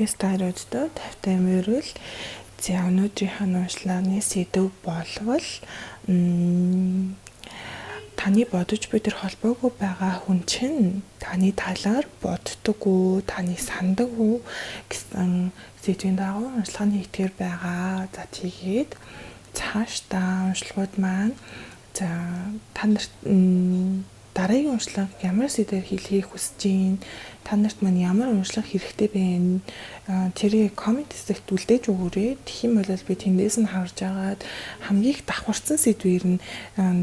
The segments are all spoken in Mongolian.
Стайруудад тавтай мөрөл за өнөөдрийнхөө уншлагын сэдв болвол таны бодож буй тэр холбоогүй байгаа хүн чинь таны талаар боддоггүй, таны сандаггүй гэсэн сэдвийн дагуу уншлага хийгдгэр байгаа. За тэгээд цаашдаа уншлагууд маань за та нарт дараагийн уншлага ямар сэдвээр хэлхийг хүсэж байна? Та нарт маань ямар уншлага хэрэгтэй байна? Тэрийг коммент хэсэгт үлдээж өгөөрэй. Тэгэх юм бол би тэндээс нь харж агаад хамгийн их давхарсан сэдвээр нь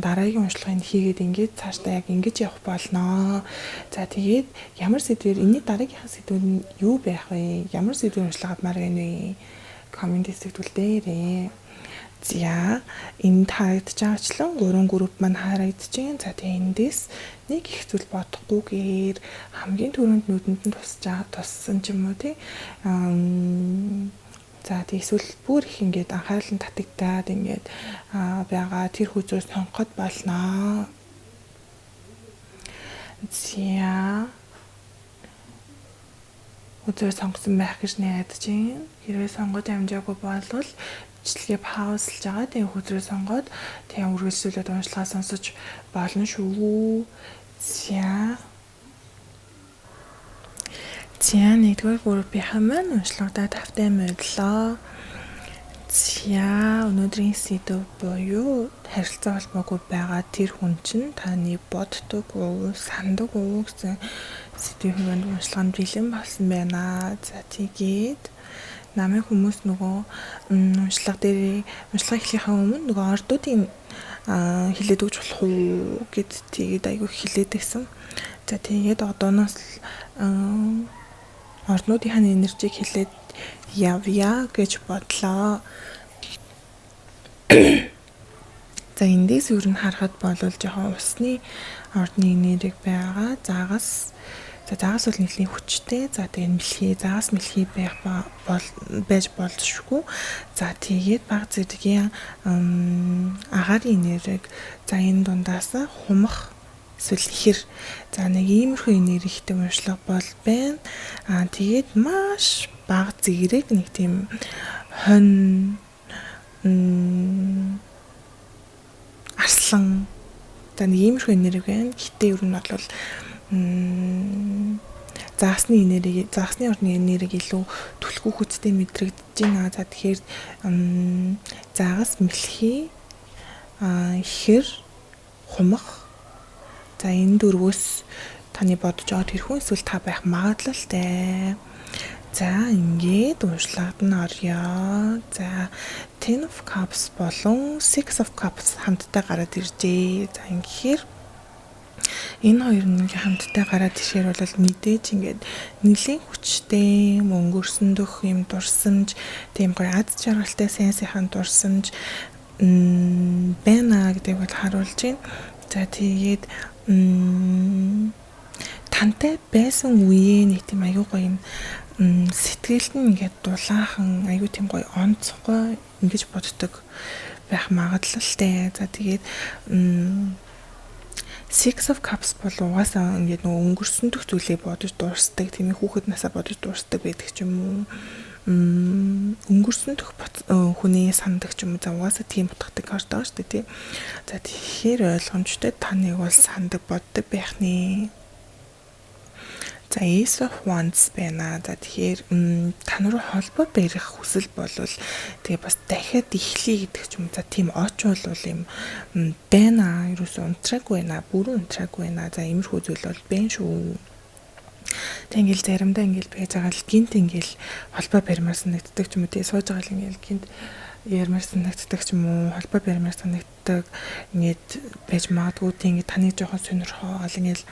дараагийн уншлагыг хийгээд ингээд цаашдаа яг ингэж явах болноо. За тэгээд ямар сэдвээр энэний дараагийнхаа сэдвүүд нь юу байх вэ? Ямар сэдвээр уншлага авмаар байна вэ? Коммент хэсэгт үлдээрэй. За энэ харагдаж байгаачлан 3 групп маань харагдаж байна. За тэгээ эндээс нэг их зүйл бодохгүйгээр хамгийн түрүүнд нүдэнд нь туссан ч юм уу тий. За тэгээ эсвэл бүр их ингээд анхаарал нь татагдаад ингээд байгаа тэр хүзөөс сонгоход болноо. За хүзөө сонгосон байх гэж найдаж байна. Хэрвээ сонгож амжаагүй болвол бичлэгээ паузлж байгаа. Тэгээ хүзрээ сонгоод тэгээ үргэлжлүүлээд уншлагаа сонсож болно шүү. За нэгдүгээр группийн маань уншлагадаа тавтай морилоо. За өнөөдрийн сэдв буюу харилцаа холбоогүй байгаа тэр хүн чинь таны боддоггүй, сандаггүй гэсэн сэдвийн хувьд уншлаганд бэлэн болсон байна. За тэгээд намын хүмүүс нөгөө уншлага дээр уншлага эхлэхээ өмнө нөгөө ордуудын хилээд өгч болох уу гэд тэгээд айгүй хилээд байсан. За тэгээд одооноос орднуудынхаа энержиг хилээд явъя гэж бодлоо. За эндээс юу н харахад болвол жоохон усны ордны энерги байгаа. Загас бол нэлийн хүчтэй. За тэгээд мэлхий, загас мэлхий байж болзошгүй. За тэгээд баг зэргийн агарын энерги. За энэ дундаас хумах эсвэл ихэр. За нэг иймэрхүү энергитэй уншлага бол байна. Тэгээд маш баг зэрэг нэг тийм хонь арслан за нэг иймэрхүү энерги байна. Гэтэ ер нь бол загасны орны энерги илүү түлхүү хүчтэй мэдрэгдэж байна. За тэгэхээр загас мэлхий ихэр хумах за энэ дөрвөөс таны бодож байгаа тэр хүн эсвэл та байх магадлалтай. За ингээд уншлагад нь орё. За 10 of Cups болон 6 of Cups хамтдаа гараад иржээ. За ингэхээр энэ хоёр нэг хамтдаа гараад ишээр бол мэдээж ингээд нэлийн хүчтэй өнгөрсөндөх юм дурсамж тийм гоё аз жаргалтай сайхан дурсамж байна гэдэг бол харуулж байна. За тэгээд тантай байсан үеэ нэг тийм аюу гоё юм сэтгэлд нь ингээд дулаахан аюу тийм гоё онцгой ингэж боддог байх магадлалтай. За тэгээд Six of Cups бол угаасаа ингээд нөгөө өнгөрсөндөх зүйлээ бодож дуурсдаг, тийм ээ хүүхэд насаа бодож дуурсдаг байдаг ч юм уу. Өнгөрсөндөх хүний сандаг ч юм уу. За угаасаа тийм боддог карт байгаа шүү дээ, тий. За тэгэхээр ойлгомжтой таныг бол сандаг боддог байх нэ. За Ace of Wands байна. За тэгэхээр та нар холбоо барих хүсэл болвол тэгээ бас дахиад эхлэе гэдэг ч юм. За тийм очвол юм байна. Ерөөсөө унтраагүй байна. Бүрэн унтраагүй байна. За иймэрхүү зүйл бол байна шүү. Тэг ингээл заримдаа ингээл байж байгаа л гинт ингээл холбоо барьмаар санагддаг ч юм уу. Тэгээ сууж байгаа л ингээл гинт ярмаар санагддаг ч юм уу. Холбоо барьмаар санагддаг ингээд байж магадгүй. Тэг ингээд таны жоохон сонирхоол ингээл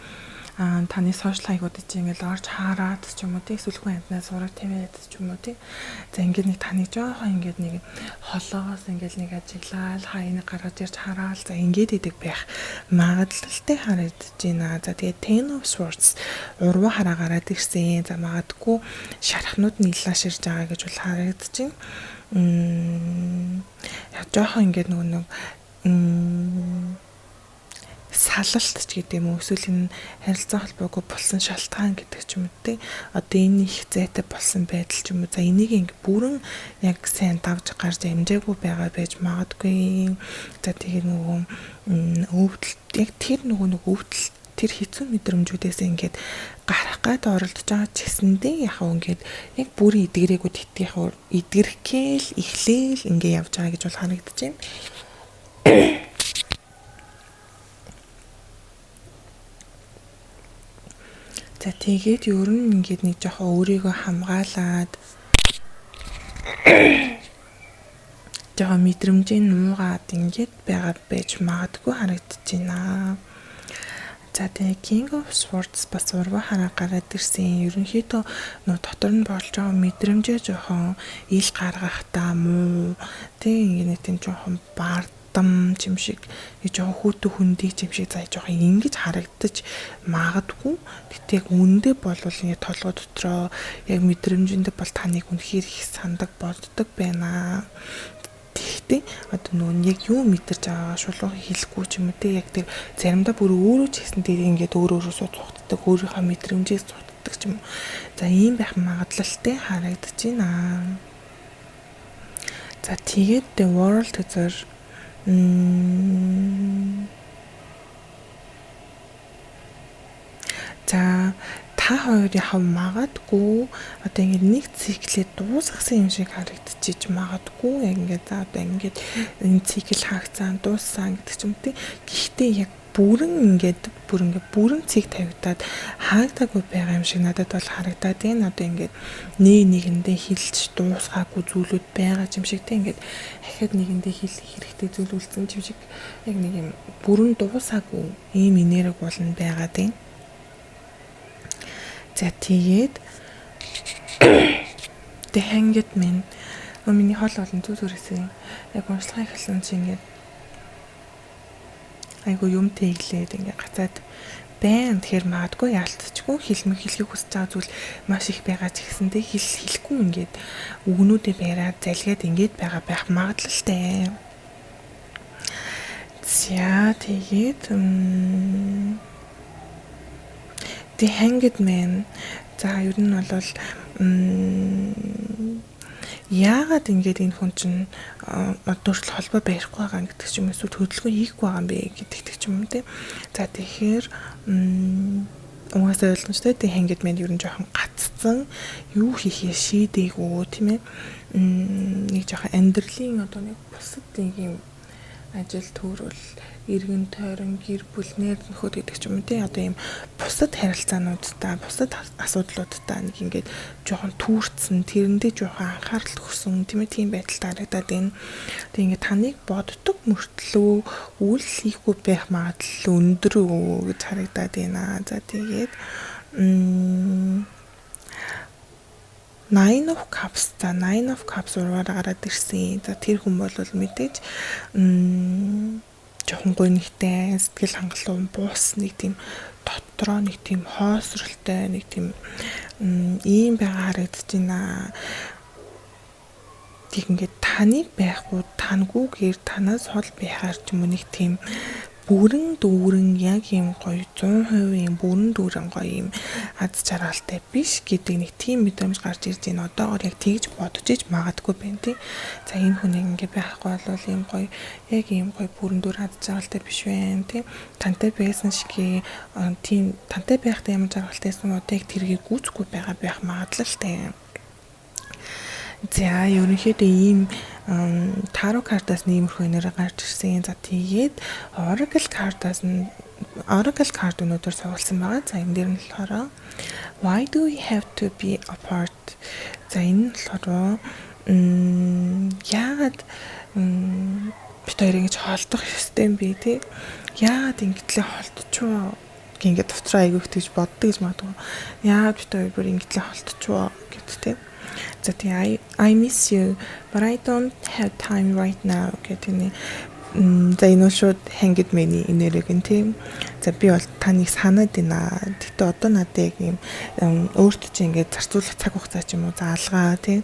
таны сошиал хаягуудыг ингээл орж хараад ч юм уу тий сүлхүүн амтнаас зураг тавиад ч юм уу тий. За ингээд нэг таны жоохон ингээд нэг холоогоос ингээд нэг ажиглал хаяг гаргаж ирж хараал за ингээд идэг байх магадлалтай харагдаж байна. За тэгээд Ten of Swords уруу хараа гараад ирсэн. За магадгүй шархнууд нь илааширж байгаа гэж бол харагдаж байна. Яг жоохон ингээд нэг салалт ч гэдэг юм уу, эсвэл энэ харилцаа холбоогүй болсон шалтгаан гэдэг ч юм уу те. Одоо энэ их зайтай болсон байдал ч юм уу. За энийг ингээ бүрэн яг сайн давж гарч амжаагүй байгаа байж магадгүй. За тэгээд нөгөө өвдөл яг тэр нөгөө өвдөл тэр хэцүү мэдрэмжүүдээс ингээд гарах гад оролдож байгаа ч гэсэндээ яг ингээд яг бүрийн эдгэрээгүй тэтгэх эдгэрхгээл эхлээл ингээ явж байгаа гэж бол харагдаж байна. За тэгээд ер нь ингээд нэг жоохон өөрийгөө хамгаалаад жоохон мэдрэмжийн нуугаад ингээд байгаа байж магадгүй харагдаж байна. За тэгээ King of Swords бас урва хараа гараад ирсэн. Ерөнхийдөө нөө дотор нь болж байгаа мэдрэмжээ жоохон ил гаргах та муу. Тэг ингэ нэг тийм жоохон бардам юм шиг, жоохон хүүтэ хүндий юм шиг заа жоохон ингэж харагдаж магадгүй. Тэгтээ яг үндэ бол ингэ толгой дотроо яг мэдрэмжэндээ бол таныг үнэхээр их сандаг болддог байна. Тэгтээ одоо нөгөө яг юу мэдэрч байгаа шулуухан хэлэхгүй ч юм уу те, яг тэр заримдаа бүр өөрөө ч гэсэн тэр ингээд өөрөө сууддаг, өөрийнхөө мэдрэмжээс сууддаг ч юм уу. За ийм байх магадлалтай харагдаж байна. За тэгээд The World зэрэг за та хоёр яхав магадгүй одоо ингэ нэг циклээ дуусгасан юм шиг харагдчихэж магадгүй. Яг ингэ за одоо ингэ энэ цикл хаагцаан дууссан гэдэг ч юм тий. Гэхдээ яг бүрэн цэг тавигдаад хаагдаагүй байгаа юм шиг надад бол харагдаад байна. Одоо ингэ нэгэндээ хилж дуусгаагүй зүйлүүд байгаа юм шиг тий. Ингэ дахиад нэгэндээ хилэх хэрэгтэй зүйл үлдсэн юм шиг яг нэг юм бүрэн дуусаагүй ийм энерги болно байгаа тий. За тэгээд The Hanged Man миний хол болон зүрээсээ яг уншлахыг хэлсэн чинь ингээд айгу юм тэглээд ингээд гацаад байна. Тэгэхээр магадгүй яалтчгүй хэлхийг хүсэж байгаа зүйл маш их байгаа ч гэсэндээ хэлэхгүй ингээд үгнүүдээ бариад залгаад ингээд байгаа байх магадлалтай. За тэгээд The Hanged Man. За ер нь бол яагаад ингэж энэ хүн чинь өөрчлөлт холбоо барихгүй байгаа гэдэг ч юм уу, төлөвлөгөө хийхгүй байгаа юм бэ гэдэг ч юм уу тий. За тэгэхээр угаасаа ойлгомжтой The Hanged Man ер нь жоохон гаццсан, юу хийхээ шийдээгүй тийм ээ. Нэг жоохон амьдралын одоо нэг бусад нэг юм ажил төрөл, иргэн тойрон, гэр бүл, нэр нөхөд гэдэг ч юм уу тий. Одоо ийм бусад харилцаануудтай, бусад асуудлуудтай нэг ингээд жоохон түүрцэн, тэрэндээ жоохон анхаарал төгсөн тийм ээ, тийм байдалтай харагдаад байна. Тэг ингээд таныг боддог мөртлөө үйл хийхгүй байх магадлал өндөр гэж харагдаад байна. За тэгээд Nine of Cups ураар гараад ирсэн. За тэр хүн бол мэдээж жоохон гонигтай, сэтгэл хангалуун буус, нэг тийм дотроо нэг тийм хоосролтой, нэг тийм ийм байгаа харагдаж байна. Тэг ингээд таныг байхгүй, тангүйгээр танаас хол байхаар ч юм уу нэг тийм бүрэн дүүрэн яг юм гоё 100% юм бүрэн дүүрэн гоё юм аз жаргалтай биш гэдэг нэг тийм мэдрэмж гарч ирж байна. Одоогоор яг тэгж бодож иж магадгүй байна тий. За энэ хүн ингэ байхгүй бол юм гоё яг юм гоё бүрэн дүүрэн аз жаргалтай биш байна тий. Тантай байсан шиг тийм тантай байхдаа ямар жаргалтайсан одоо яг тэргийг гүйцэхгүй байгаа байх магадлалтай. За ерөнхийдөө ийм таро картаас нэмэрхүү нэр гарч ирсэн. За тэгээд Oracle card өнөөдөр суулсан байгаа. За энэ дээр нь болохоор Why do we have to be apart? За энэ нь болохоор яагаад бид хоёр ингэж холдох ёстой юм бэ те? Яагаад ингэтлээ холдчихвоо? Ингээд дотроо айгүйх гэж боддог гэж магадгүй. Яагаад бид хоёр бүр ингэтлээ холдчихвоо гэдэг те? За тий I miss you but I don't have time right now гэдэг нь за энэ шууд Hanged Man-ийн нэрэг нь тийм. За би бол таныг санаад байна. Тэгтээ одоо надад яг юм өөртөө чи ингээд зарцуулах цаг хугацаа ч юм уу заалгаа тийм.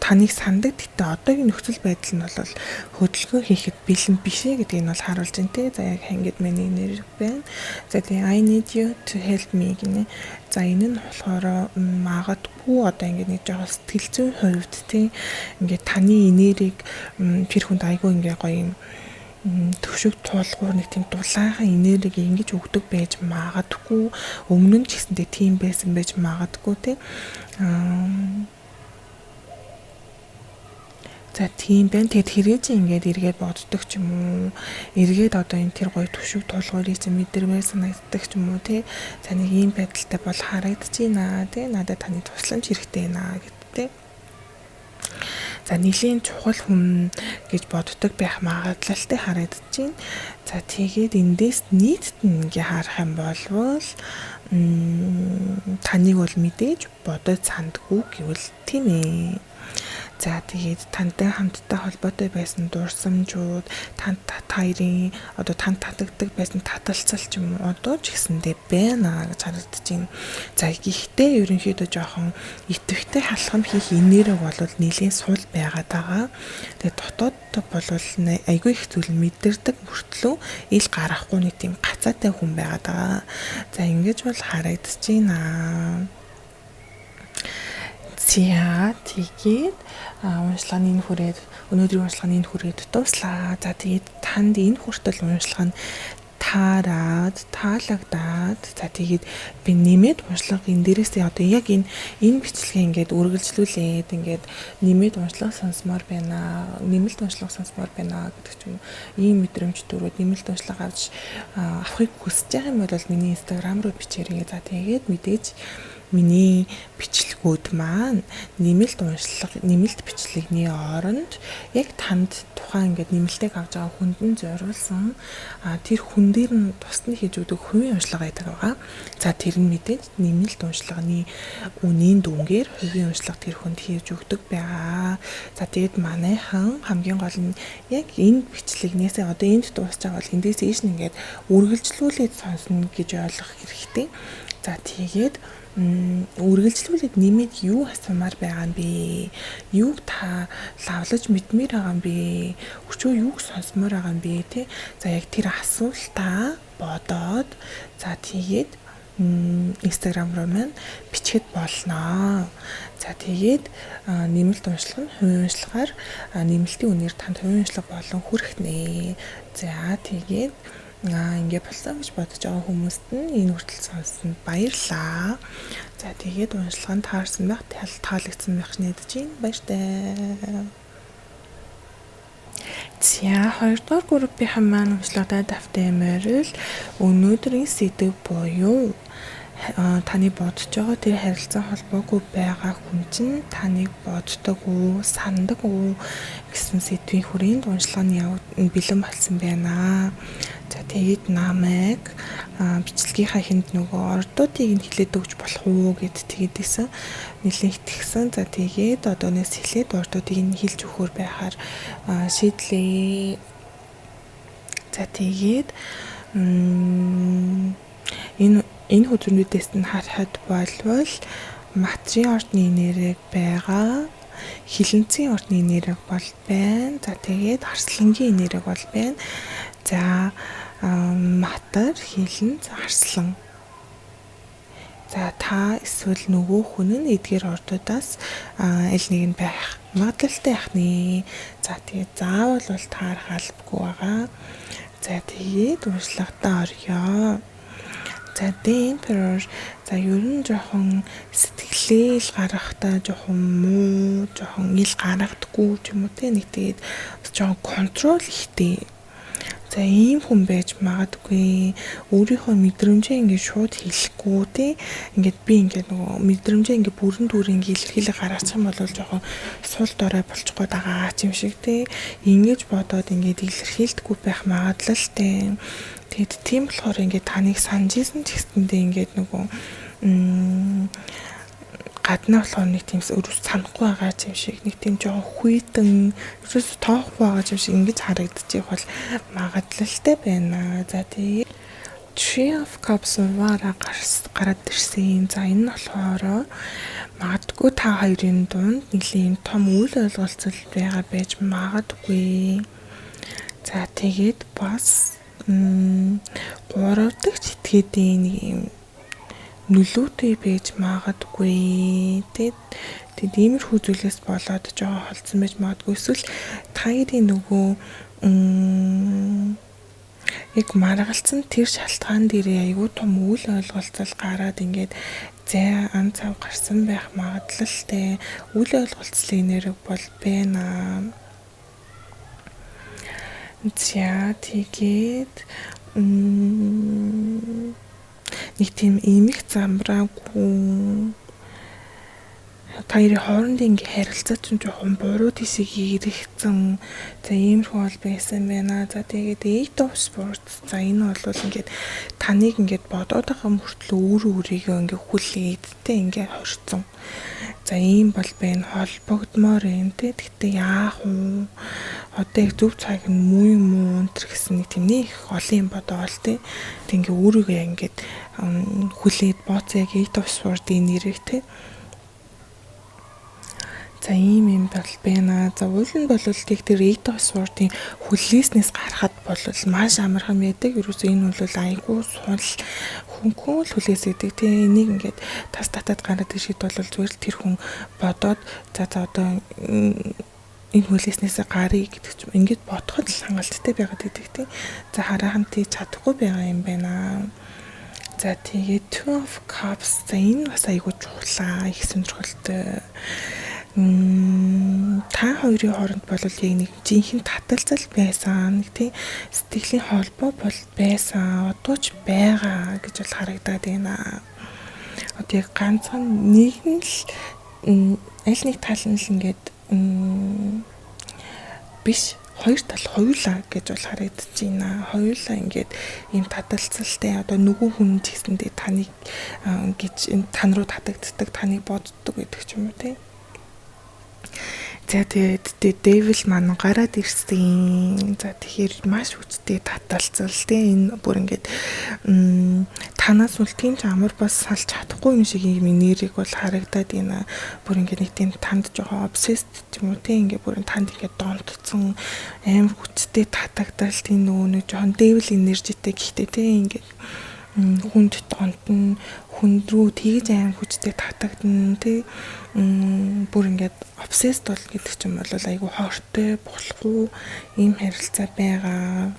таныг сандаг. Гэтэ одоогийн нөхцөл байдал нь бол хөдөлгөөн хийхэд бэлэн биш ээ гэдгийг нь бол харуулж байна те. За яг ингээд миний нэр байна. За тэгээ I need you to help me гинэ. За энэ нь болохоор магадгүй одоо ингээд нэг жоохон сэтгэл зүйн хувьд те ингээд таны энергийг тэр хүнд айгүй ингээд гоё юм төвшөг туулгуур нэг тийм дулаахан энергийг ингэж өгдөг байж магадгүй. Өмнө нь ч гэсэндээ тийм байсан байж магадгүй те. За тийм байна. Тэгэд хэрэгж ингээд эргээд боддог ч юм уу. Эргээд одоо энэ тэр гоё төвшөг туулгуурыг мэдэрмээр санагддаг ч юм уу те. За нэг ийм байдалтай бол харагдчихэйна те. Надад таны тусламж хэрэгтэй байна гэдэг те. За нэлийн чухал хүн гэж боддог байх магадлалтай харагдаж байна. За тэгээд эндээс нийтд нь ингээ харах юм бол таныг бол мэдээж бодож сандгүй гэвэл тийм ээ. За тэгээд тантай хамтдаа холбоотой байсан дурсамжууд, танд хоёрын одоо танд татагддаг байсан таталцал ч юм уу одоо ч гэсэндээ байна гэж харагдаж байна. За гэхдээ ерөнхийдөө жоохон итэвхтэй халахам хийх энерги бол нэлийн сул байгаад байгаа. Тэгээд дотоод бол айгүй их зүйл мэдэрдэг мөртлөө ил гарахгүй нэг тийм гацаатай хүн байгаад байгаа. За ингэж бол харагдаж байна. За тэгээд уншлагын хүрээд өнөөдрийн уншлагын хүрээд дуслаа. За тэгээд танд энэ хүртэл уншлага нь таалагдаад за тэгээд би нэмээд уншлага энэ дээрээсээ одоо яг энэ бичлэгээ ингээд үргэлжлүүлээд ингээд нэмээд уншлага сонсомоор байна. Нэмэлт уншлага сонсомоор байна гэдэг ч юм уу. Ийм мэдрэмж төрөөд нэмэлт уншлага авч авахыг хүсэж байгаа юм бол миний Instagram руу бичээрэй. За тэгээд мэдээж миний бичлэгүүд маань нэмэлт бичлэгний оронд яг танд тухайн ингээд нэмэлтийг авч байгаа хүнд нь зориулсан тэр хүн дээр нь тусна хийж өгдөг хувийн уншлага байдаг байгаа. За тэр нь мэдээж нэмэлт уншлагын үнийн дүнгээр хувийн уншлага тэр хүнд хийж өгдөг байгаа. За тэгээд манайхан хамгийн гол нь яг энэ бичлэгнээсээ одоо энд дуусч байгаа бол эндээс ийш нь ингээд үргэлжлүүлээд сонсно гэж ойлгох хэрэгтэй. За тэгээд үргэлжлүүлээд нэмээд юу асуумаар байгаа юм бэ? Юуг та лавлаж мэдмээр байгаа юм бэ? Өчөө юуг сонсомоор байгаа юм бэ? Тэ? За яг тэр асуултаа бодоод за тэгээд Instagram руу маань бичихэд болно. За тэгээд нэмэлт уншлага нь хувийн уншлагаар нэмэлтийн үнээр танд хувийн уншлага болон хүрэх нэ. За тэгээд ингээ болсон гэж бодож байгаа хүмүүст нь энэ хүртэл сонссонд баярлалаа. За тэгээд уншлаганд таарсан байх, таалагдсан байх нэгдэж байна. Баяртай. За 2 дугаар группийн маань уншлагадаа давтаймаар л өнөөдрийн сэдэв буюу таны бодож байгаа тэр харилцаа холбоогүй байгаа хүн чинь таныг боддог уу, сандаг уу гэсэн сэдвийн хүрээнд уншлагын бэлэн болсон байна. За тэгээд намайг бичлэгийнхаа хэнд нөгөө ордуудыг нь хилээд өгч болох уу гэд тэгэдсэн нэлээд итгэсэн. За тэгээд одоонээс хилээд ордуудыг нь хилж өгөхөр байхаар шийдлээ. За тэгээд энэ хөтөлбөрүүдээс нь харахад болвол материйн ордны нэрэг байгаа, хилэнцгийн ордны нэрэг бол байна. За тэгээд арслангийн нэрэг бол байна. За матар, хилэнц, арслан. За та эсвэл нөгөө хүн нь эдгээр ордуудаас аль нэг нь байх магадлалтай байх нэ. За тэгээд заавал бол таарах албагүй байгаа. За тэгээд уншлагатаа орё. За The Emperor за ер нь жоохон сэтгэлээл гаргахтаа жоохон муу, жоохон ил гаргадаггүй ч юм уу те нэг тэгээд жоохон контрол ихтэй. За ийм хүн байж магадгүй. Өөрийнхөө мэдрэмжээ ингээд шууд хэлэхгүй те. Ингээд би ингээд нөгөө мэдрэмжээ ингээд бүрэн дүүрэн илэрхийлэг гаргачих юм бол жоохон сул дорой болчих гээд байгаа юм шиг те. Ингэж бодоод ингээд илэрхийлдэггүй байх магадлалтай. Тэгэд тийм болохоор ингээд таныг санаж исэн ч гэсэндээ ингээд нөгөө гаднаа болохоор нэг тиймс өрөс санахгүй байгаа юм шиг нэг тийм жоохон хүйтэн өрөс тоохгүй байгаа юм шиг ингэж харагдчих бол магадлалтай байна. За тэгээд Three of Cups вара гараад ирсэн. За энэ нь болохоор магадгүй та хоёрын дунд нэлийн том үйл ойлголцол байгаа байж магадгүй. За тэгээд бас 3 дахь этгээдийн нэг юм нөлөөтэй байж магадгүй. Тэгээд иймэрхүү зүйлээс болоод жоо холцсон байж магадгүй. Эсвэл таарын нөгөө яг маргалцсан тэр шалтгаан дээрээ айгүй том үйл ойлголцол гараад ингээд ан цав гарсан байх магадлалтай. Үйл ойлголцлын нэр бол байна. За тэгээд нэг тийм эмх замбраагүй таарын хоорондын ингээ харилцаа ч жоохон буруу тисийг иргэцэн. За иймэрхүү бол байсан байна. За тэгээд Eight of Swords. За энэ бол ингээд таныг ингээд бодоод байгаа мөртлөө өөрийгөө ингээ хүлээдтэй ингээ хорцсон. За ийм бол байна. Холбогдмоор юм те. Гэхдээ яах вэ? Одоо их зөв цаг нь муу юм уу өнтер гэсэн нэг тийм нэг олон юм бодоол те. Тэг ингээ өөрийгөө ингээд хүлээд бооцоо яг Eight of Swords-ийн нэрийг те. За ийм юм бол байна. За уул нь бол тийг тэр Eight of Swords-ийн хүлээснээс гарахад бол маш амархан байдаг. Ерөөсөө энэ бол айгүй сул хөнгөн л хүлээсэдэг. Тэ энийг ингээд тас татаад гараад иршид бол зүгээр л тэр хүн бодоод за одоо энэ хүлээснээс гарыг гэдэг ч ингээд бодоход л хангалттай байгаад идэг тийм. За хараахан тийж чадахгүй байгаа юм байна. За тэгээд Two of Cups. За энэ бас айгүй чухлаа. Их сонирхолтой. Та хоёрын хооронд бол яг нэг жинхэнэ таталцал байсан. Нэг тийм сэтгэлийн холбоо бол байсан. Одоо ч байгаа гэж бол харагдаад байна. Одоо яг ганцхан нэг нь л аль нэг тал нь л ингээд биш хоёр тал хоёулаа гэж бол харагдаж байна. Хоёулаа ингээд ийм таталцалтай одоо нөгөө хүн ч гэсэндээ таныг гэж тань руу татагддаг, таныг боддог гэдэг ч юм уу тийм. За тэгээд Devil маань гараад ирсэн. За тэгэхээр маш хүчтэй таталцал тийм. Энэ бүр ингээд танаас бол тийм ч амар бас салж чадахгүй юм шиг юм нэрийг бол харагдаад байна. Бүр ингээд нэг тийм танд жоохон obsessed ч юм уу тийм. Ингээд бүр танд ингээд донтцсон амар хүчтэй татагдал тийм нөгөө нэг жоохон Devil energyтэй гэхдээ тийм ингээд хүнд донтон хүнд рүү тэгж аим хүчтэй татагдана тий бүр ингээд obsessed бол гэдэг ч юм бол айгүй хортой болохгүй ийм харилцаа байгаа.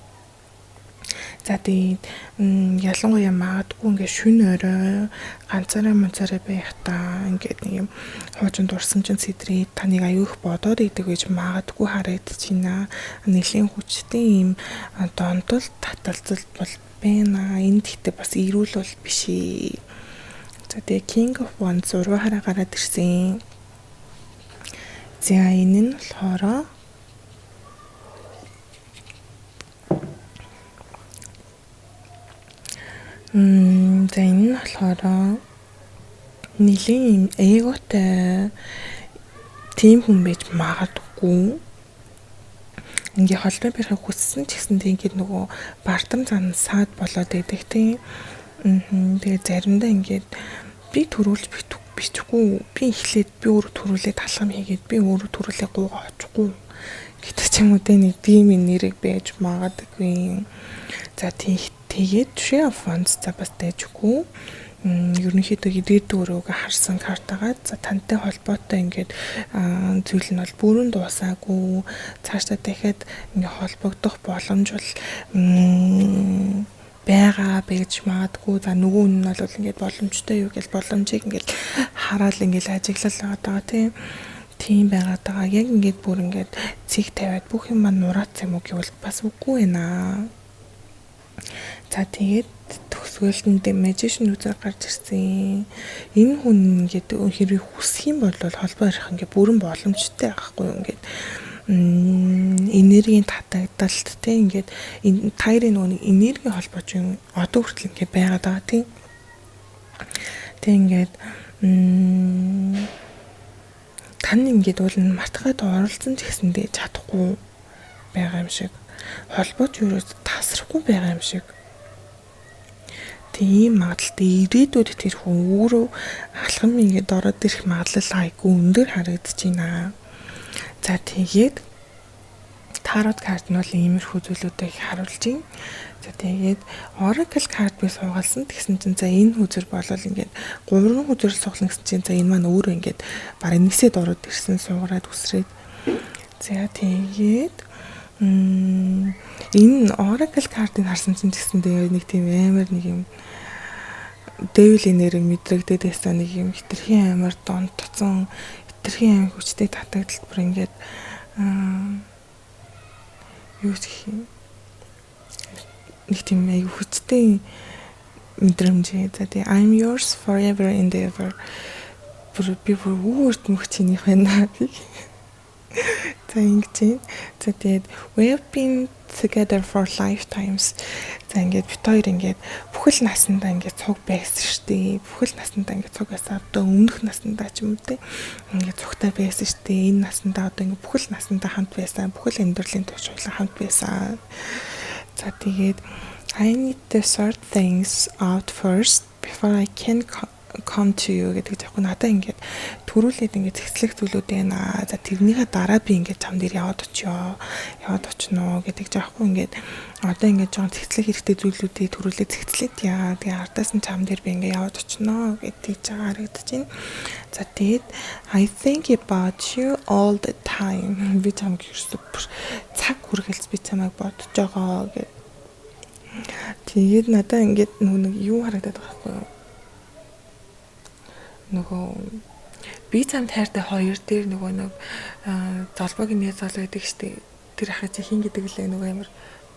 За тэгээд ялангуяа магадгүй ингээд шүн орой ганцаараа мунцаараа байхдаа ингээд нэг юм хуужин дурсан чинь сэдрээ таныг аюух бодоод идэг гэж магадгүй харагдаж байна. Нэлийн хүчтэй ийм донтол таталцал бол байна. Энд ихтэй бас ирүүл бол биш ээ. За тэгээ King of Wands зурваараа гараад ирсэн. За энэ нь болохоор за энэ нь болохоор нэлийн эготой тийм хүн байж магадгүй. Ингээ холбоо барихыг хүссэн ч гэсэн тэгээд нөгөө бардам зан саад болоод идэх тийм. Тэгээд заримдаа ингээд би төрүүлж бичихгүй би эхлээд би өөрөө төрүүлээд талхам хийгээд би өөрөө төрүүлээ гуугаа очихгүй гэдэг ч юм уу тэ нэг тийм нэрийг байж магадгүй. За тэгээд Three of Wands за бас дэжгүй. Ерөнхийдөө идээд өрөөгөө харсан картагаа за тантай холбоотой ингээд зүйл нь бол бүрэн дуусаагүй. Цаашдаа дахиад ингээд холбогдох боломж бол байгаа байж магадгүй. За нөгөө нь бол ингээд боломжтой юу гэж боломжийг ингээд хараад ингээд ажиглал байгаа тийм. Тийм байгаад байгаа. Яг ингээд бүр ингээд цэг тавиад бүх юм маань нураац юм уу гэвэл бас үгүй байна. За тэгээд төгсгөлд нь magician үзэр гарч ирсэн. Энэ хүн ингээд хэрэг хүсэх юм бол холбоо ярих ингээд бүрэн боломжтой байхгүй юу ингээд энергийн татагдалт тийм ингээд энэ таарын нөгөө энерги холбооч юм одоо хүртэл ингээд байгаад байгаа тийм. Тэг ингээд тань ингээд уул нь мартахад оролцсон ч гэсэндээ чадахгүй байгаа юм шиг холбооч юурээс тасрахгүй байгаа юм шиг Тийм магадлалтай ирээдүйд тэр хүн өөрөө алхам ингээд ороод ирэх магадлал айгүй өндөр харагдаж байна. За тэгээд тарот карт нь бол иймэрхүү зүйлүүдийг харуулж байна. За тэгээд Oracle card би суугаалсан. Тэгсэн чинь за энэ хүзэр болол ингээд 3 хүзэр суугална гэсэн чинь за энэ маань өөрөө ингээд бараг нэгсэд ороод ирсэн суугаад үсрээд. За тэгээд энэ Oracle card-ыг харсан чинь гэсэн тэгээд нэг тийм амар нэг юм Devil-ийн нэрийг мэдрэгдээд байсан нэг юм хитрхийн амар донтцсон хитрхийн амар хүчтэй татагдалт бүр ингээд юу гэх юм нэг тийм аяг хүчтэй мэдрэмж. За тий I'm yours forever and ever. Би бүр өөрт мөхчнийх байна. За ингэж. За тэгээд we've been together for lifetimes. За ингээд бит хоёр ингээд бүхэл насандаа ингээд цуг байсан штий. Бүхэл насандаа ингээд цуг байсан. Одоо өмнөх насандаа ч юм уу те. Ингээд цугтай байсан штий. Энэ насандаа одоо ингээд бүхэл насандаа хамт байсан. Бүхэл амьдралын туршлагаа хамт байсан. За тэгээд I need to sort things out first before I can come to you гэдэг яг надаа ингээд төрүүлээд ингээд цэцлэх зүйлүүд байна. За тэрнийхээ дараа би ингээд чам дээр яваад очно гэдэг жаахгүй ингээд одоо ингээд жоон цэцлэх хэрэгтэй зүйлүүдийг төрүүлээд цэцлээд яа. Тэгээ ардаас нь чам дээр би ингээд яваад очно гэдэг жаа харагдаж байна. За тэгээд I think about you all the time. Би чамд супер цаг хүргэлц би чамайг бодож байгаа гэдэг. Тэгээд надаа ингээд нэг юу харагдаад байгаа байхгүй юу? Нөгөө би цамд хайртай хоёр дээр нөгөө нэг залбоогийн нэг залуу байдаг штеп. Тэр ахаа чи хин гэдэг лээ нөгөө амар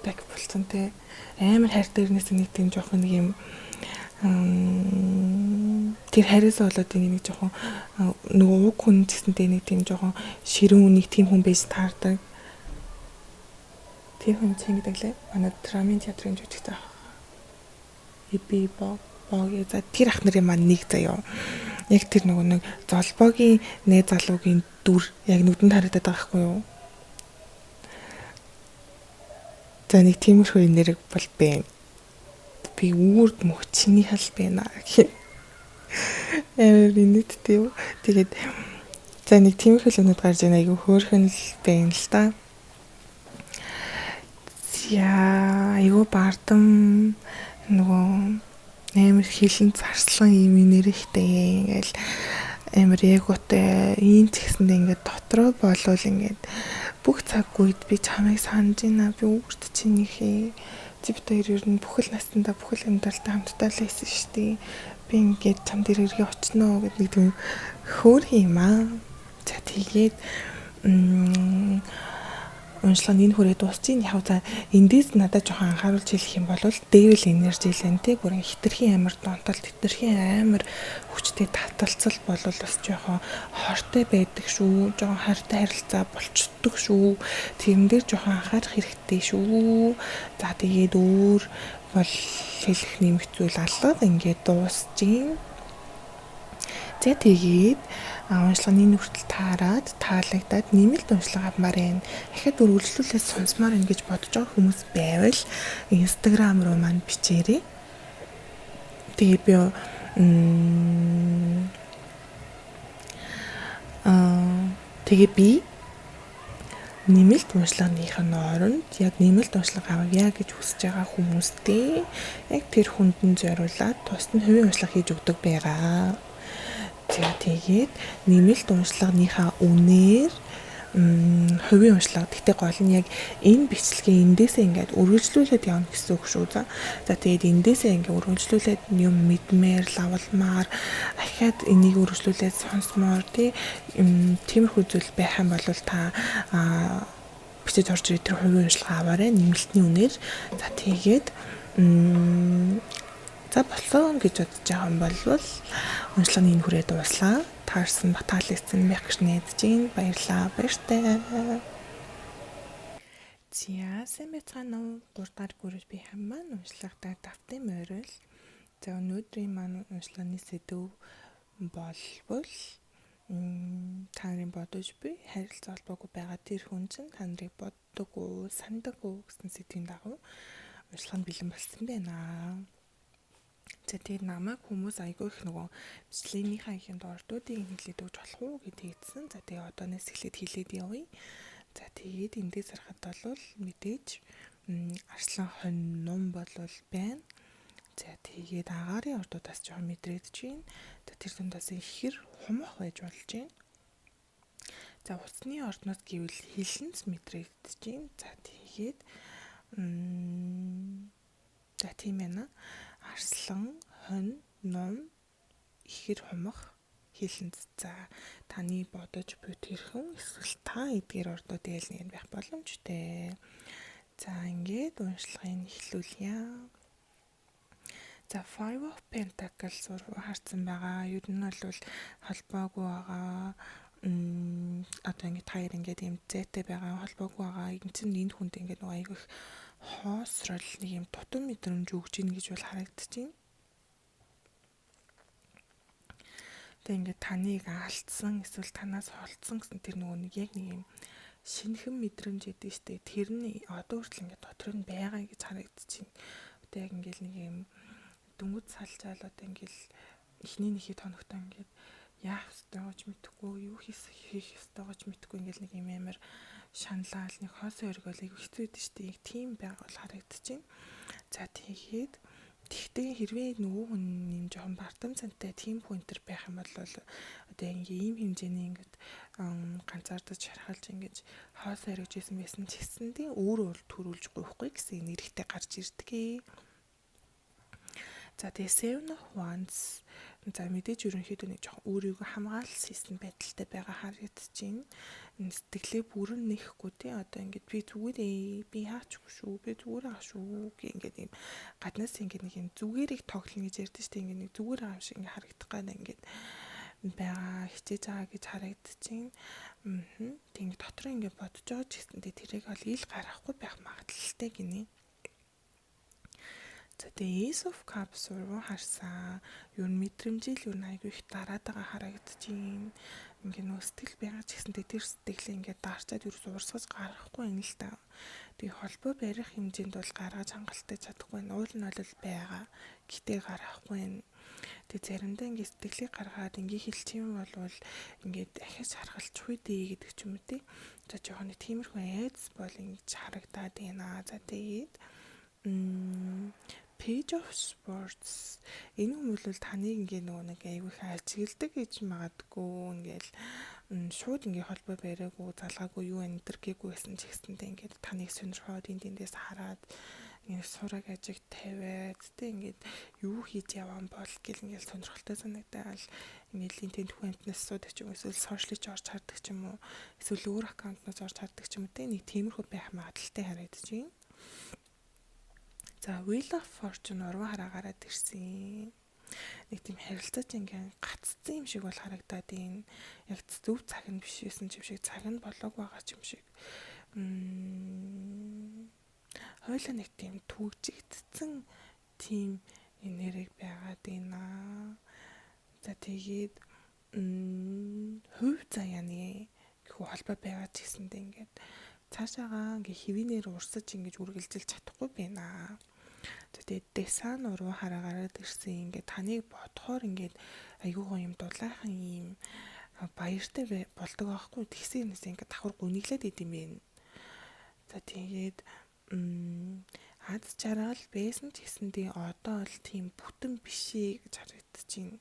бэк болцсон те. Амар хайртай өрнөөс нэг тийм жоохон нэг юм тэр хариасаа болоод нэг жоохон нөгөө уг хүн гэсэнтэй нэг тийм жоохон ширүүн нэг тийм хүн байж таардаг. Тэр хүн чинь гэдэг лээ. Манай драмын театрын жүжигтэй. Эби бог за тэр ах нарын маань нэг заяа. Яг тэр нөгөө нэг золбоогийн нээ залуугийн дүр яг нүдэнд харагдаад байгаа байхгүй юу? За нэг тиймэрхүү нэрэг бол бэ. Би үрд мөчний хал байна гэх. Инээдтэй юу? Тэгээд за нэг тиймэрхүү юмуд гарч ийн айгүй хөөрхөн л байна л та. Яа, айгүй бардам нөгөө амар хилэн зарслан юм нэрхтэй ингээл амар эготой ийм тэгсэндээ ингээд дотроо болвол ингээд бүх цаг үед би чамайг санаж байна. Би өөрт чинь нэхээ зэвт хоёр ер нь бүхэл настандаа бүхэл амьдралтай хамтдаа л байсан шүү дээ. Би ингээд чам дээр иргэ очно гэдэг тийм хөөр юм аа. За тэгээд уншлагын энэ хүрээ дуусчих. Яг за эндээс надад жоохон анхааруулж хэлэх юм бол Devil energy лэн те бүрэн хитрхийн амар донтолт хитрхийн амар хүчтэй таталцал болвол бас жоохон хортой байдаг шүү. Жоохон хайртай харилцаа болчдөг шүү. Тэрэн дээр жоохон анхаарах хэрэгтэй шүү. За тэгээд өөр бол хэлэх нэмэх зүйл алга ингээд дуусчих. За тэгээд уншлагын хүртэл таарад таалагдаад нэмэлт уншлага авмаар байна. Дахиад үргэлжлүүлээд сонсомоор ингэж бодож байгаа хүмүүс байвал Instagram руу манд бичээрэй. Тэгээ би тэгээ би нэмэлт уншлагынхаа оронд яг нэмэлт уншлага авъя гэж хүсэж байгаа хүмүүстээ яг тэр хүндэн зориулаад тусад нь хувийн уншлага хийж өгдөг байгаа. За тэгээд нэмэлт уншлагынхаа үнээр хувийн уншлага. Гэтэ гол нь яг энэ бичлэгээ эндээсээ ингээд үргэлжлүүлээд явна гэсэн үг шүү. За тэгээд эндээсээ ингээд үргэлжлүүлээд юм мэдмээр, лавлмаар ахаад энийг үргэлжлүүлээд сонсмоор тиймэрхүү зүйл байх юм бол та бичиж орж ирэх тэр хувийн уншлага аваарай нэмэлтний үнээр. За тэгээд за болсон гэж бодож байгаа юм бол уншлагын энэ хүрээ дууслаа. Таарсан баталсан байх гэж найдаж байна. Баярлалаа. Баяртай. За сайн байцгаана уу? 3 дахь бүрээс би хамаан уншлагатай давтын морил. За өнөөдрийн маань уншлагын сэдв болбол та нарын бодож буй харилцаа холбоогүй байгаа тэр хүн чинь та нарыг боддог уу, сандаг уу гэсэн сэдвийн дагуу уншлаганд бэлэн болсон байна. За тэгээд намайг хүмүүс айгүй их нөгөө бичлэгийнхаа ихэнд ордуудыг хэлээд өгч болох уу гэдээ хэлсэн. За тэгээд одооноос эхлээд хэлээд явъя. За тэгээд эндээс харахад бол мэдээж арслан хонь ном болвол байна. За тэгээд агаарын ордуудаас жоохон мэдрэгдэж байна. За тэр дундаас ихэр хумах байж болж байна. За усны ордноос гэвэл хилэнц мэдрэгдэж байна. За тэгээд за тийм ээ. Арслан, хонь, ном, ихэр хумах, хилэнц. За таны бодож буй тэрхэн эсвэл та эдгээр ордууд ял нэг байх боломжтой. За ингээд уншлагыг эхлүүлье. За Five of Pentacles руу харсан байгаа. Ер нь бол холбоогүй байгаа. Одоо ингээд хоёр ингээд юм зэтэй байгаа холбоогүй байгаа. Энэ хүнд ингээд нэг айгүй хоосрол нэг юм тутам мэдрэмж өгж ийн гэж бол харагдаж байна. Тэгээ ингээд таныг алдсан эсвэл танаас холдсон гэсэн тэр нөгөө нэг яг нэг юм шинэхэн мэдрэмж өгдөө штэ. Тэр нь одоо хүртэл ингээд дотор нь байгаа гэж харагдаж байна. Одоо яг ингээд нэг юм дөнгөж салжаал одоо ингээд эхний нэхий тоногтой ингээд яах ёстой гэж мэдэхгүй, юу хийх ёстой гэж мэдэхгүй ингээд нэг юм амар шаналал нэг хоосоо өргөөл айгу хэцүү байдаг шүү дээ. Яг тийм байга бол харагдаж байна. За тэгээд тэгтээ хэрвээ нөгөө хүн юм жоохон бардам цантай тийм хүнтер байх юм бол одоо ингээ ийм хэмжээний ингээд ганцаардаж шархалж ингээд хоосоо өргөж исэн байсан ч гэсэндээ өөрөө төрүүлж гуйхгүй гэсэн нэрхтээ гарч ирдэг. За тэгээ Seven of Wands за мэдээж ерөнхийдөө нэг жоохон өөрийгөө хамгаалал хийсэн байдалтай байгаа харагдаж байна. Сэтгэлээ бүрэн нэхгүй тий одоо ингээд би зүгээрээ би хаачихгүй шүү би зүгээр аа шүү гэх ингээд юм гаднаас ингээд нэг юм зүгээрийг тоглоно гэж ярьдэн штэ ингээд нэг зүгээр аа юм шиг ингээд харагдах гэнэ ингээд байгаа хичээж байгаа гэж харагдаж байна. Тэгээд дотор ингээд бодож байгаа ч гэсэндээ тэрийг бол ил гарахгүй байх магадлалтай гинэ. За тэгээ Ace of Cups руу харсан. Юу мэдрэмжил юу айгүй их дараад байгаа харагдаж байна. Ингээ нөө сэтгэл байгаа ч гэсэнтэй тэр сэтгэлээ ингээ дарчаад юу урсгаж гаргахгүй юм л та. Тэгээ холбоо барих хэмжээнд бол гаргаж хангалттай чадахгүй нь уул нь бол байгаа. Гэтээ гаргахгүй юм. Тэгээ заримдаа ингээ сэтгэлийг гаргаад ингээ хэлчих юм болвол ингээ дахиад харгалж хуйдээ гэдэг ч юм уу тий. За жоохон тиймэрхүү айц бол ингээ харагдаад байна. За тэгээд Page of Swords энэ хүмүүс бол таныг ингээ нөгөө нэг айгүй их ажиглдаг гэж магадгүй ингээл шууд ингээ холбоо бариагүй залгаагүй юу энэ гээгүй гэсэн ч гэсэнтэй ингээд таныг сонирхоод эндээс хараад ингээ сураг ажиг тавиад тэ ингээд юу хийж явсан бол гэл ингээл сонирхолтой санагдаад ингээл энэ тэнхүү амтнаас асуудаг ч юм эсвэл сошиалж орж хардаг ч юм уу эсвэл өөр аккаунтнаас орж хардаг ч юм уу тэ нэг тиймэрхүү байх магадлалтай харагдаж байна. За Wheel of Fortune руу хараагаад ирсэн. Нэг тийм харилцаач ингээ гаццсан юм шиг бол харагдаад байна. Яг зөв цаг нь биш байсан юм шиг цаг нь болоог байгаа юм шиг. Хойлоо нэг тийм түгжигдсэн тийм энерги байгаад байна. За тэгээд хувь заяаны хөө холбоо байгаа ч гэсэндээ ингээд цаашаагаа ингээ хэвийнээр урсаж ингэж үргэлжилж чадахгүй байна. Тэгээд Desan руу хараагаад ирсэн ингээд таныг бодохоор ингээд айгуугаа юм дулаахан юм баяртай болдог аахгүй тэгсэнээс ингээд давхар гүниглээд идэм бэ. За тэгээд ад чараал байсан ч гэсэндээ одоо бол тийм бүтэн бишээ гэж харагдаж байна.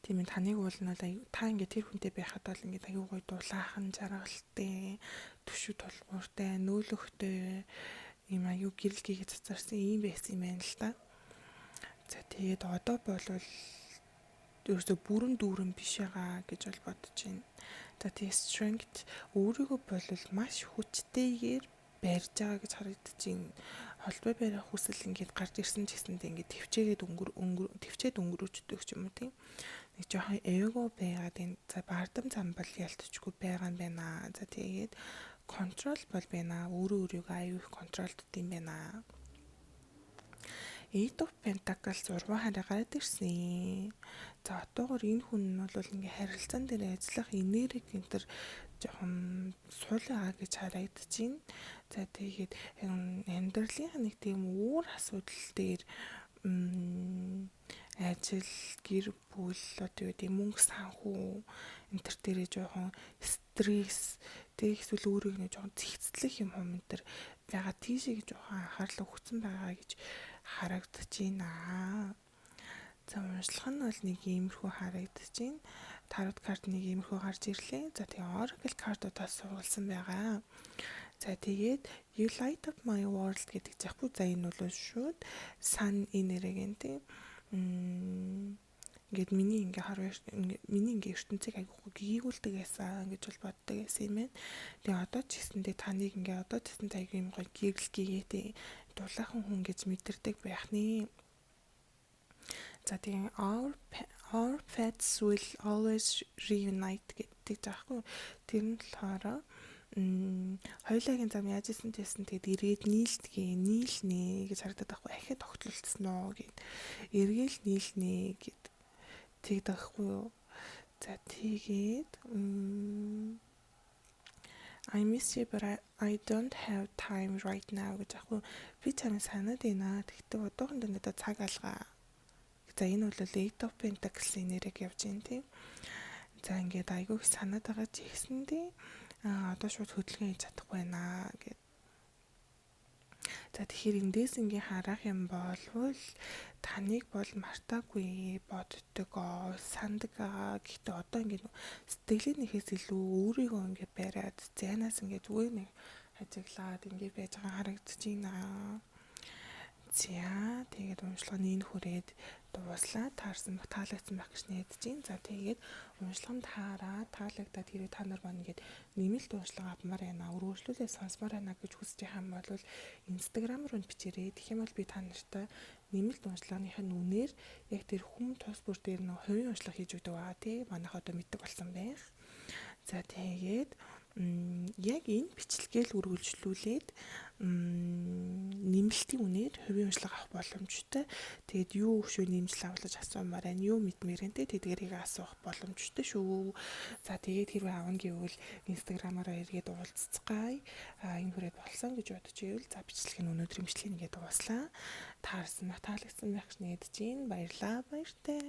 Тийм таныг бол та ингээд тэр хүнтэй байхад бол ингээд аюу гой дулаахан жаргалтай төшөө толгууртай нөөлөхтэй юм аюу гэрэл гээгээ цацарсан юм байсан юм байна л та. За тэгээд одоо бол ерөөсө бүрэн дүүрэн биш байгаа гэж бол бодож байна. За тэгээд strength өөрийгөө бол маш хүчтэйгээр барьж байгаа гэж харагдаж байна. Холбоо барих хүсэл ингээд гарч ирсэн ч гэсэндээ ингээд төвчээд өнгөрөөчдөг ч юм уу тийм. Нэг жоохон эго байгаад энэ за бардам замбал ялтчгүй байгаа юм байна. За тэгээд контрол бол байна. Өөрийгөө аюу их контролдод юм байна. Eight of Pentacles урваа хараагаад ирсэн. За одоогор энэ хүн нь бол ингээ харилцаан дээр ажиллах энерги энтер жоохон суулгаа гэж харагдчихээн. За тэгээд амьдралын нэг тийм өөр асуудал дээр ажил, гэр бүл, одоо юу гэдэг мөнгө санхүү энэ төр дээрээ жоохон стресс, тэг эсвэл өөрийг нэг жоохон зэгцлэх юм энэ төр байгаа тийшээ жоохон анхаарлаа өгсөн байгаа гэж харагдчихээн. За уншлах нь бол нэг иймэрхүү харагдчихээн. Тарот карт нэг иймэрхүү гарч ирлээ. За тэгээ Oracle картуудаас сургалсан байгаа. За тэгээд You Light Up My World гэдэг захгүй. За энэ бол шууд сан энергийн тийм ингээд миний ингээ ертөнцийг айгуу гийгүүлдэг байсан гэж бол боддог байсан юм байна. Тэгээ одоо ч гэсэндээ таныг ингээ одоо ч гэсэндээ айгуу юм гоё гэрэл гээтэй дулаахан хүн гэж мэдэрдэг байх нэ. За тэгээ our pets will always reunite гэдэг заахгүй. Тэр нь болохоор хоёулагийн зам яаж исэн гэсэн тэгээд эргээд нийлнэ гэж харагдаад байхгүй. Ахиад тогтолцсон уу гэд. Эргээл нийлнэ гэд тэгдэг байхгүй юу. За тэгээд I miss you but I don't have time right now гэж аахгүй. Би чамайг санаад байна. Тэгтээ одоохондоо надад цаг алгаа. За энэ бол Eight of Pentacles энерги явж байна тийм. За ингээд айгүйх санаад байгаа ч ихсэндээ одоо шууд хөдөлгөөн хийж чадахгүй байна гэд. За тэгэхээр эндээс ингээ харах юм болвол таныг бол мартаагүй боддог, сандаг. Гэхдээ одоо ингээ сэтгэлийнхээс илүү өөрийгөө ингээ бариад зайнаас ингээ зүгээр нэг ажиглаад ингээ байж байгаа харагдчихээн. За тэгээд уншлагын хүрээд дууслаа. Таарсан таалагдсан байх гэж найдаж байна. За тэгээд уншлаганд хараад таалагдаад хэрэг та нар маань ингээд нэмэлт уншлага авмаар байна. Өргөжлүүлээ сонсмоор байна гэж хүсэж байгаа юм бол Instagram руу бичээрэй. Тэгэх юм бол би та нартай нэмэлт уншлагынхаа үнээр яг тэр хүм тус бүр дээр нэг хувийн уншлага хийж өгдөг байгаа тий. Манайх одоо мэддэг болсон байх. За тэгээд яг энэ бичлэгээл үргэлжлүүлээд нэмэлтийн үнээр хувийн уншлага авах боломжтой. Тэгээд юу өшөө нэмжил авлаж асуумаар байна. Юу мэдмээр энэ тэдгэрийг асуух боломжтой шүү. За тэгээд хэрвээ авна гэвэл Instagram-аараа эргээд уулзцгаая. Энэ хүрээд болсон гэж бодож ивэл за бичлэг нь өнөөдрийн бичлэгийг ингээд дууслаа. Таалагдсан байх гэж найдаж байна. Баярлалаа. Баяртай.